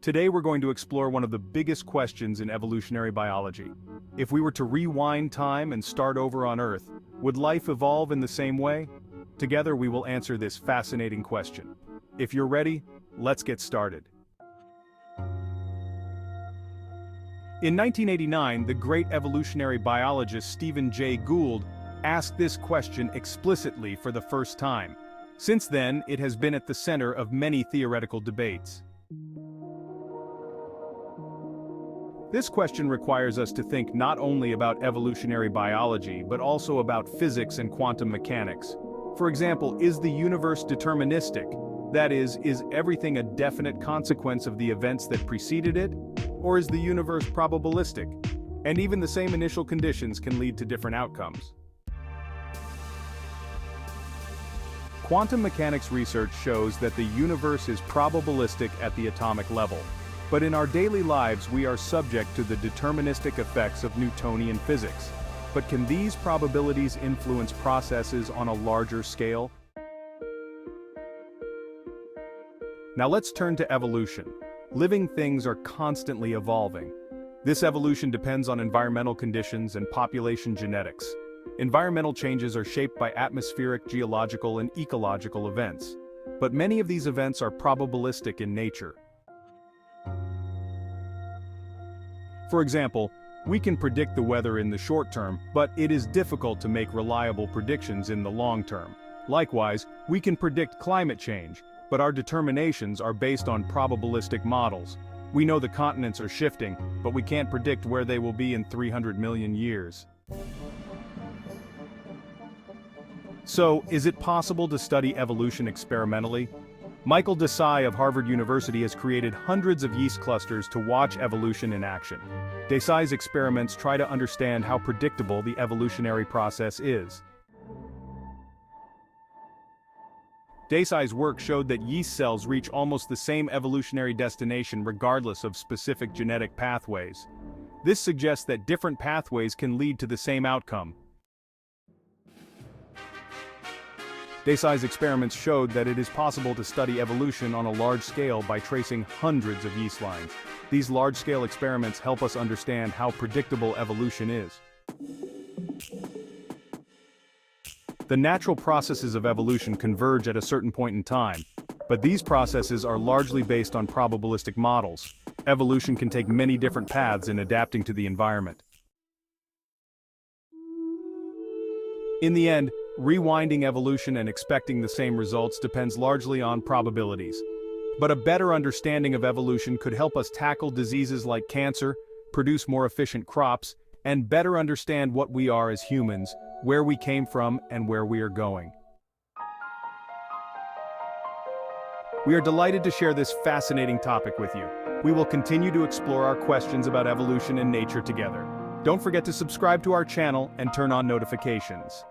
Today we're going to explore one of the biggest questions in evolutionary biology. If we were to rewind time and start over on Earth, would life evolve in the same way? Together we will answer this fascinating question. If you're ready, let's get started. In 1989, the great evolutionary biologist Stephen Jay Gould asked this question explicitly for the first time. Since then, it has been at the center of many theoretical debates. This question requires us to think not only about evolutionary biology but also about physics and quantum mechanics. For example, is the universe deterministic? That is everything a definite consequence of the events that preceded it? Or is the universe probabilistic? And even the same initial conditions can lead to different outcomes. Quantum mechanics research shows that the universe is probabilistic at the atomic level. But in our daily lives we are subject to the deterministic effects of Newtonian physics. But can these probabilities influence processes on a larger scale? Now let's turn to evolution. Living things are constantly evolving. This evolution depends on environmental conditions and population genetics. Environmental changes are shaped by atmospheric, geological, and ecological events. But many of these events are probabilistic in nature. For example, we can predict the weather in the short term, but it is difficult to make reliable predictions in the long term. Likewise, we can predict climate change, but our determinations are based on probabilistic models. We know the continents are shifting, but we can't predict where they will be in 300 million years. So, is it possible to study evolution experimentally? Michael Desai of Harvard University has created hundreds of yeast clusters to watch evolution in action. Desai's experiments try to understand how predictable the evolutionary process is. Desai's work showed that yeast cells reach almost the same evolutionary destination regardless of specific genetic pathways. This suggests that different pathways can lead to the same outcome. Desai's experiments showed that it is possible to study evolution on a large scale by tracing hundreds of yeast lines. These large-scale experiments help us understand how predictable evolution is. The natural processes of evolution converge at a certain point in time, but these processes are largely based on probabilistic models. Evolution can take many different paths in adapting to the environment. In the end, rewinding evolution and expecting the same results depends largely on probabilities. But a better understanding of evolution could help us tackle diseases like cancer, produce more efficient crops, and better understand what we are as humans, where we came from, and where we are going. We are delighted to share this fascinating topic with you. We will continue to explore our questions about evolution and nature together. Don't forget to subscribe to our channel and turn on notifications.